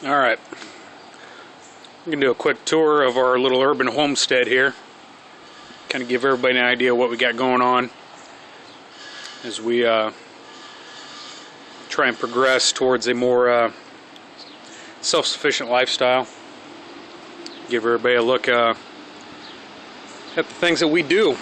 Alright, I'm going to do a quick tour of our little urban homestead here. Kind of give everybody an idea of what we got going on as we try and progress towards a more self-sufficient lifestyle. Give everybody a look at the things that we do.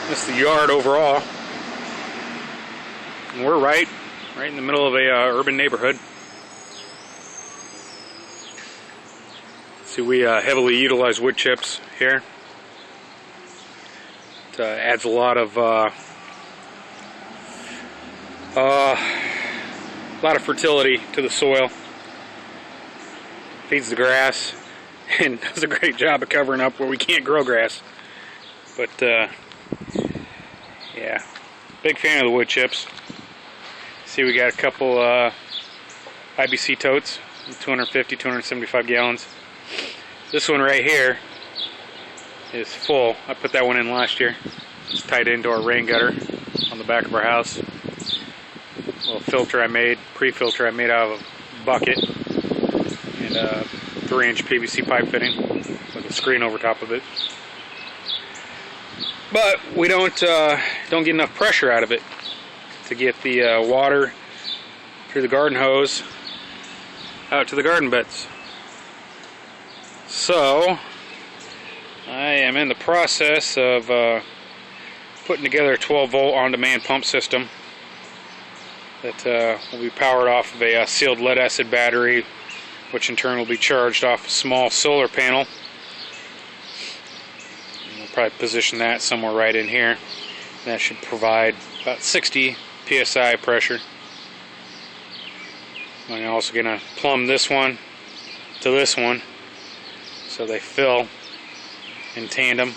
That's the yard overall. And we're right in the middle of a urban neighborhood. See, we heavily utilize wood chips here. It adds a lot of fertility to the soil. Feeds the grass and does a great job of covering up where we can't grow grass. But yeah, big fan of the wood chips. See, we got a couple IBC totes, 250, 275 gallons. This one right here is full. I put that one in last year. It's tied into our rain gutter on the back of our house. A little filter I made, pre-filter I made out of a bucket, and a 3-inch PVC pipe fitting with a screen over top of it. But we don't get enough pressure out of it to get the water through the garden hose out to the garden beds. So I am in the process of putting together a 12-volt on-demand pump system that will be powered off of a sealed lead-acid battery, which in turn will be charged off a small solar panel. And we'll probably position that somewhere right in here. And that should provide about 60 psi pressure. I'm also going to plumb this one to this one so they fill in tandem.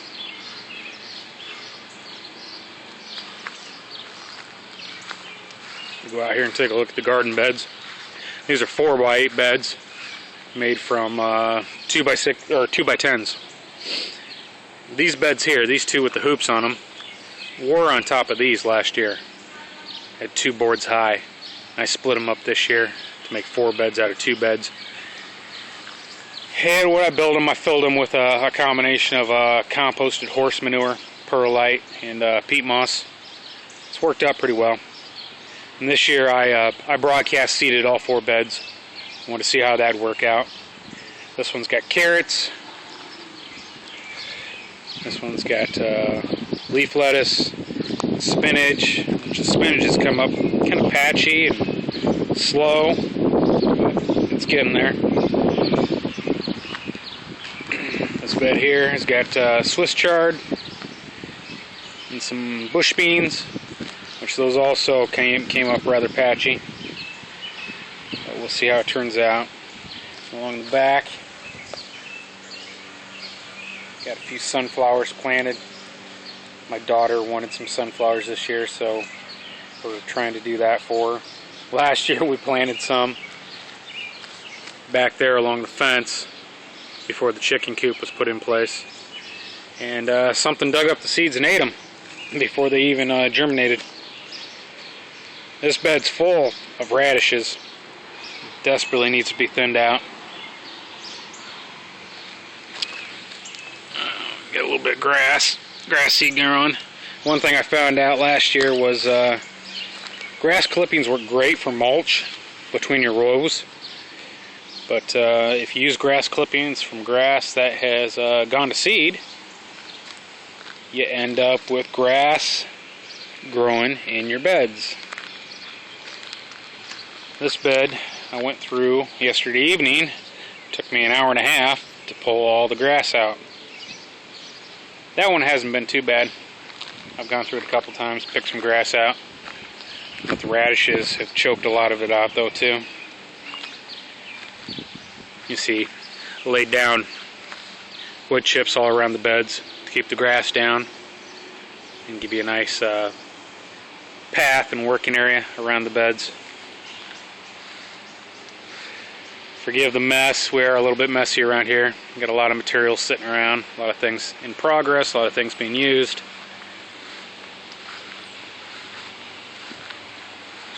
We'll go out here and take a look at the garden beds. These are 4x8 beds made from 2x6 or 2x10s. These beds here, these two with the hoops on them, were on top of these last year at 2 boards high. I split them up this year to make 4 beds out of 2 beds. And when I built them, I filled them with a combination of composted horse manure, perlite, and peat moss. It's worked out pretty well. And this year I broadcast seeded all 4 beds. I want to see how that'd work out. This one's got carrots. This one's got leaf lettuce, spinach. The spinach has come up kind of patchy and slow, but it's getting there. This bed here has got Swiss chard and some bush beans, which those also came up rather patchy. But we'll see how it turns out. Along the back, got a few sunflowers planted. My daughter wanted some sunflowers this year, so we're trying to do that for her. Last year we planted some back there along the fence before the chicken coop was put in place. And something dug up the seeds and ate them before they even germinated. This bed's full of radishes. Desperately needs to be thinned out. Get a little bit of grass seed growing. One thing I found out last year was grass clippings work great for mulch between your rows. But if you use grass clippings from grass that has gone to seed, you end up with grass growing in your beds. This bed I went through yesterday evening. It took me an hour and a half to pull all the grass out. That one hasn't been too bad. I've gone through it a couple times, picked some grass out. But the radishes have choked a lot of it out though too. You see, laid down wood chips all around the beds to keep the grass down and give you a nice path and working area around the beds. Forgive the mess. We are a little bit messy around here. We've got a lot of materials sitting around, a lot of things in progress, a lot of things being used.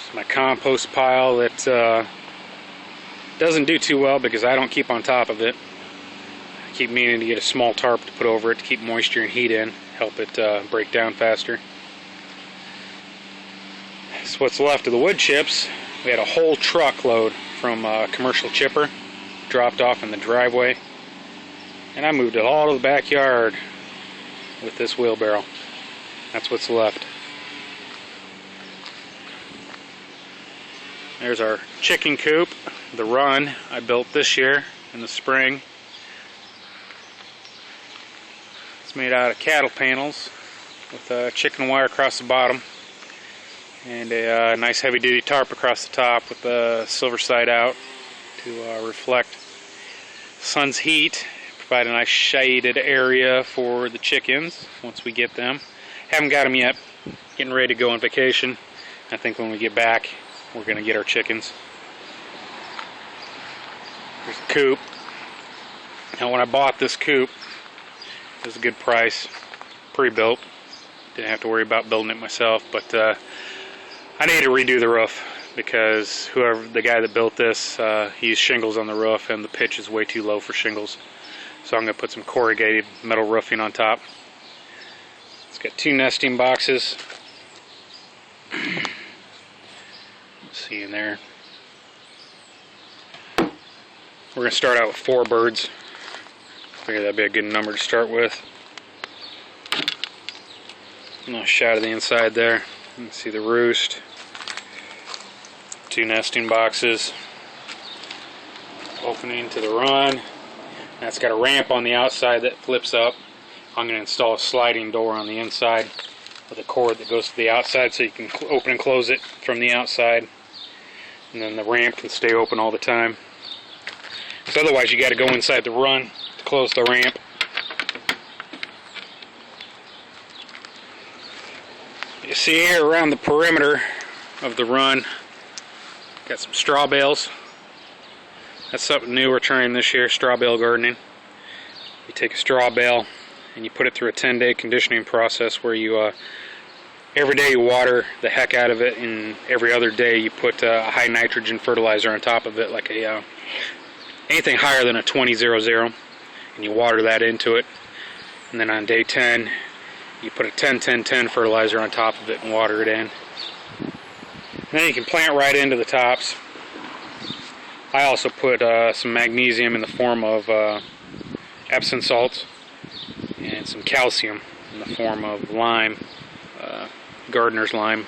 It's my compost pile that doesn't do too well because I don't keep on top of it. I keep meaning to get a small tarp to put over it to keep moisture and heat in, help it break down faster. So what's left of the wood chips, we had a whole truckload from a commercial chipper dropped off in the driveway, and I moved it all to the backyard with this wheelbarrow. That's what's left. There's our chicken coop, the run I built this year in the spring. It's made out of cattle panels with chicken wire across the bottom and a nice heavy duty tarp across the top with the silver side out to reflect sun's heat, provide a nice shaded area for the chickens once we get them. Haven't got them yet, getting ready to go on vacation. I think when we get back we're going to get our chickens. There's the coop. Now when I bought this coop, it was a good price, pre-built. Didn't have to worry about building it myself, but I need to redo the roof because the guy that built this, he used shingles on the roof and the pitch is way too low for shingles. So I'm going to put some corrugated metal roofing on top. It's got 2 nesting boxes. See in there. We're going to start out with 4 birds. Figure that'd be a good number to start with. Nice shot of the inside there. You can see the roost. 2 nesting boxes. Opening to the run. That's got a ramp on the outside that flips up. I'm going to install a sliding door on the inside with a cord that goes to the outside so you can open and close it from the outside. And then the ramp can stay open all the time. Because otherwise you got to go inside the run to close the ramp. You see here around the perimeter of the run, got some straw bales. That's something new we're trying this year, straw bale gardening. You take a straw bale and you put it through a 10-day conditioning process where you every day you water the heck out of it, and every other day you put a high nitrogen fertilizer on top of it, like a anything higher than a 20-00, and you water that into it. And then on day 10 you put a 10-10-10 fertilizer on top of it and water it in. And then you can plant right into the tops. I also put some magnesium in the form of Epsom salts and some calcium in the form of lime, gardener's lime,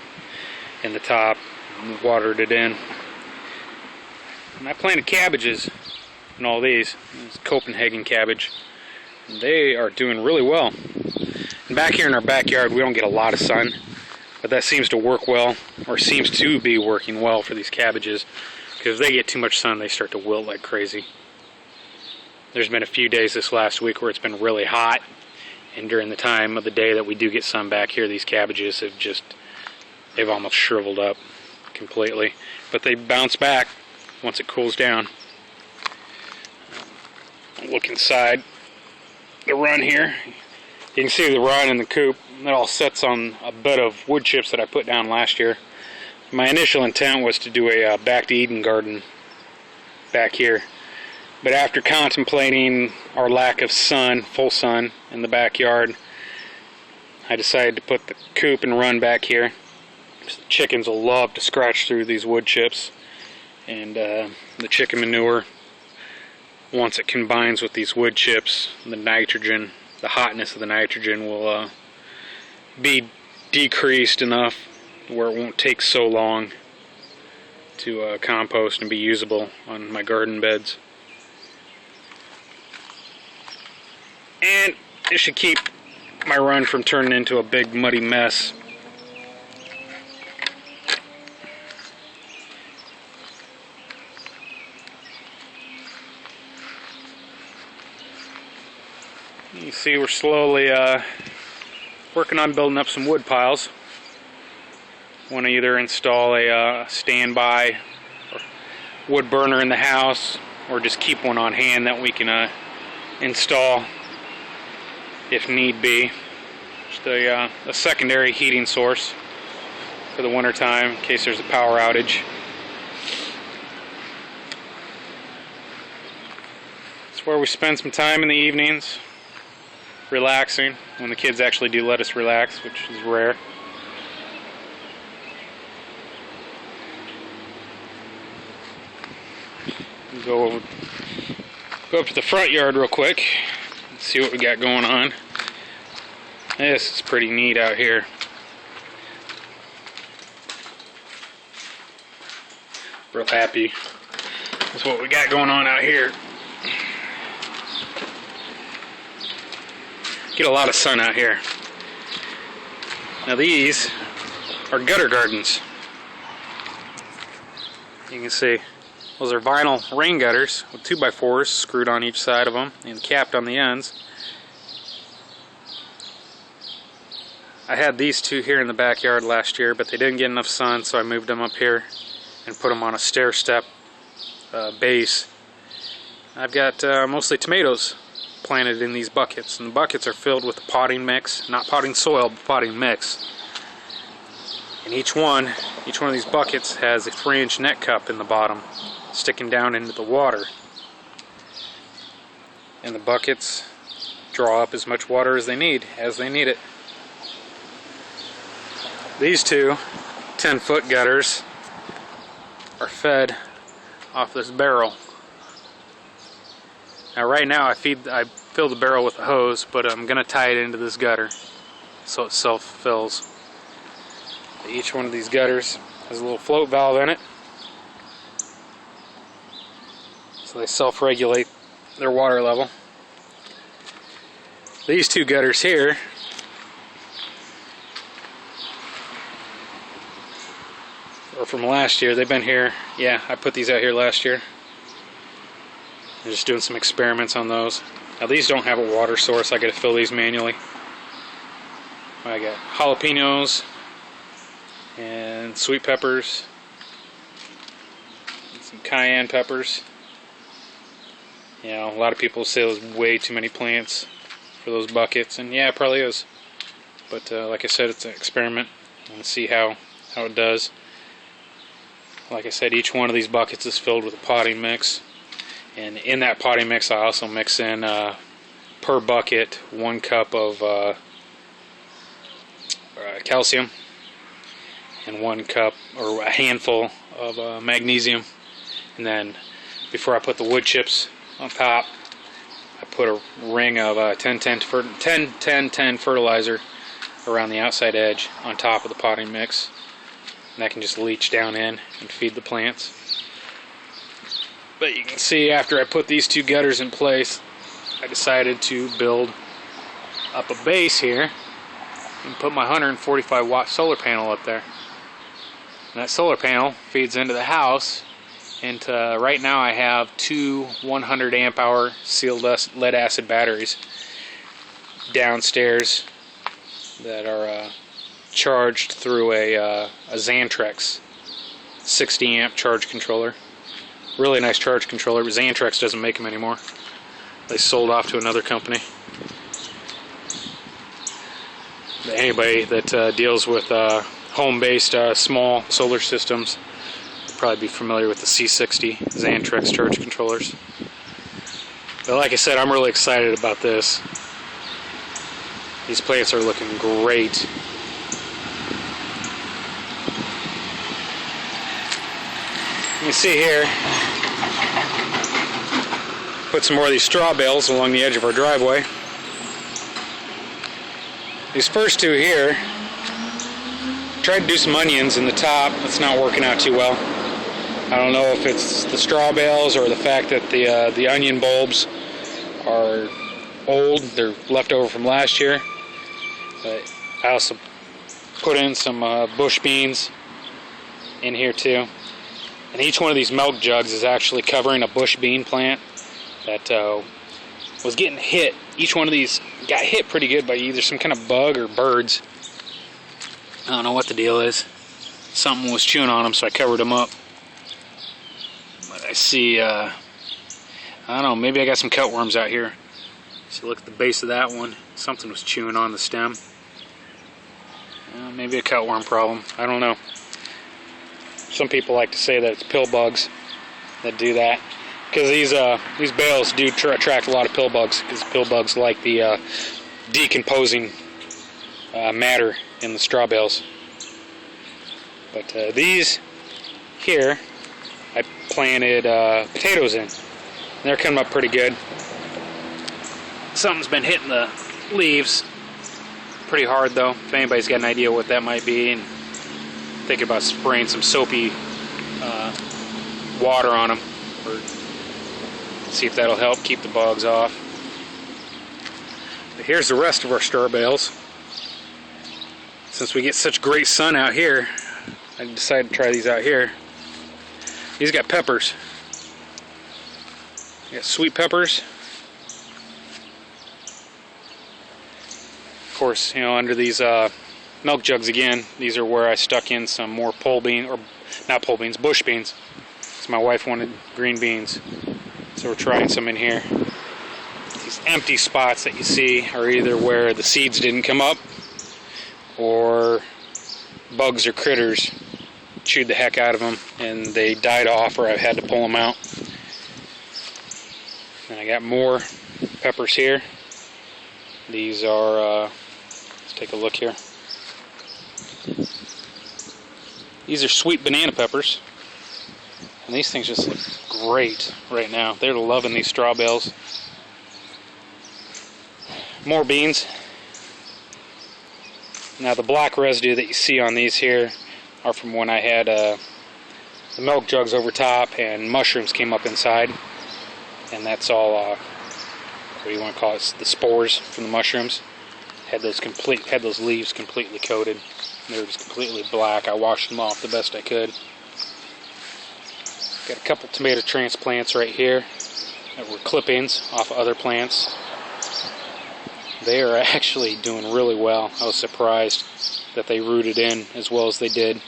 in the top, and watered it in. And I planted cabbages in all these. This is Copenhagen cabbage. And they are doing really well. And back here in our backyard we don't get a lot of sun, but that seems to work well, or seems to be working well for these cabbages, because if they get too much sun they start to wilt like crazy. There's been a few days this last week where it's been really hot, and during the time of the day that we do get sun back here, these cabbages have they've almost shriveled up completely. But they bounce back once it cools down. Look inside the run here. You can see the run and the coop. It all sits on a bed of wood chips that I put down last year. My initial intent was to do a back to Eden garden back here. But after contemplating our lack of sun, full sun, in the backyard, I decided to put the coop and run back here. The chickens will love to scratch through these wood chips. And the chicken manure, once it combines with these wood chips, the nitrogen, the hotness of the nitrogen will be decreased enough where it won't take so long to compost and be usable on my garden beds. And it should keep my run from turning into a big muddy mess. You see we're slowly working on building up some wood piles. Want to either install a standby wood burner in the house, or just keep one on hand that we can install if need be. Just a secondary heating source for the winter time in case there's a power outage. It's where we spend some time in the evenings, relaxing, when the kids actually do let us relax, which is rare. Go up to the front yard real quick and see what we got going on. This is pretty neat out here. Real happy with what we got going on out here. Get a lot of sun out here. Now these are gutter gardens. You can see those are vinyl rain gutters with 2x4s screwed on each side of them and capped on the ends. I had these two here in the backyard last year, but they didn't get enough sun, so I moved them up here and put them on a stair step base. I've got mostly tomatoes planted in these buckets, and the buckets are filled with a potting mix, not potting soil, but potting mix. And each one of these buckets has a 3-inch net cup in the bottom, sticking down into the water. And the buckets draw up as much water as they need it. These two 10-foot gutters are fed off this barrel. Now right now I fill the barrel with a hose, but I'm going to tie it into this gutter so it self-fills. Each one of these gutters has a little float valve in it, so they self-regulate their water level. These two gutters here are from last year. They've been here, yeah, I put these out here last year. I'm just doing some experiments on those. Now these don't have a water source, I gotta fill these manually. I got jalapenos and sweet peppers, and some cayenne peppers. You know, a lot of people say there's way too many plants for those buckets, and yeah, it probably is. But like I said, it's an experiment. I want to see how it does. Like I said, each one of these buckets is filled with a potting mix, and in that potting mix I also mix in per bucket 1 cup of calcium and 1 cup or a handful of magnesium. And then before I put the wood chips on top, I put a ring of 10-10 fertilizer around the outside edge on top of the potting mix, and that can just leach down in and feed the plants. But you can see after I put these two gutters in place, I decided to build up a base here and put my 145 watt solar panel up there. And that solar panel feeds into the house, and right now I have 2 100 amp hour sealed lead acid batteries downstairs that are charged through a Xantrex 60 amp charge controller. Really nice charge controller, but Xantrex doesn't make them anymore. They sold off to another company. But anybody that deals with home-based small solar systems will probably be familiar with the C60 Xantrex charge controllers. But like I said, I'm really excited about this. These plants are looking great. You can see here, put some more of these straw bales along the edge of our driveway. These first two here, tried to do some onions in the top. It's not working out too well. I don't know if it's the straw bales or the fact that the onion bulbs are old. They're left over from last year. But I also put in some bush beans in here too. And each one of these milk jugs is actually covering a bush bean plant that was getting hit. Each one of these got hit pretty good by either some kind of bug or birds. I don't know what the deal is. Something was chewing on them, so I covered them up. But I see, I don't know, maybe I got some cutworms out here. So look at the base of that one. Something was chewing on the stem. Maybe a cutworm problem. I don't know. Some people like to say that it's pill bugs that do that, because these bales do attract a lot of pill bugs, because pill bugs like the decomposing matter in the straw bales. But these here, I planted potatoes in. They're coming up pretty good. Something's been hitting the leaves pretty hard though. If anybody's got an idea what that might be, and thinking about spraying some soapy water on them, or see if that'll help keep the bugs off. But here's the rest of our straw bales. Since we get such great sun out here, I decided to try these out here. These got peppers. You got sweet peppers. Of course, you know, under these milk jugs again, these are where I stuck in some more pole bean, or not pole beans, bush beans. So my wife wanted green beans, so we're trying some in here. These empty spots that you see are either where the seeds didn't come up, or bugs or critters chewed the heck out of them and they died off, or I've had to pull them out. And I got more peppers here. These are, let's take a look here. These are sweet banana peppers. And these things just look great right now. They're loving these straw bales. More beans. Now the black residue that you see on these here are from when I had the milk jugs over top and mushrooms came up inside. And that's all, what do you want to call it? The spores from the mushrooms. Had those leaves completely coated. They were just completely black. I washed them off the best I could. Got a couple tomato transplants right here that were clippings off of other plants. They are actually doing really well. I was surprised that they rooted in as well as they did.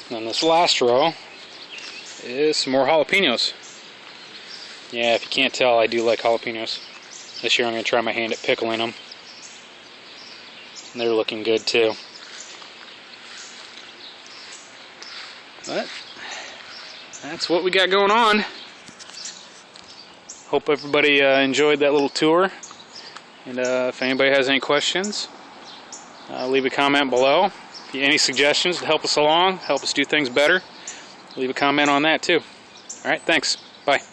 And then this last row is some more jalapenos. Yeah, if you can't tell, I do like jalapenos. This year I'm going to try my hand at pickling them. And they're looking good too. But that's what we got going on. Hope everybody enjoyed that little tour. And if anybody has any questions, leave a comment below. Any suggestions to help us along, help us do things better, leave a comment on that too. Alright, thanks. Bye.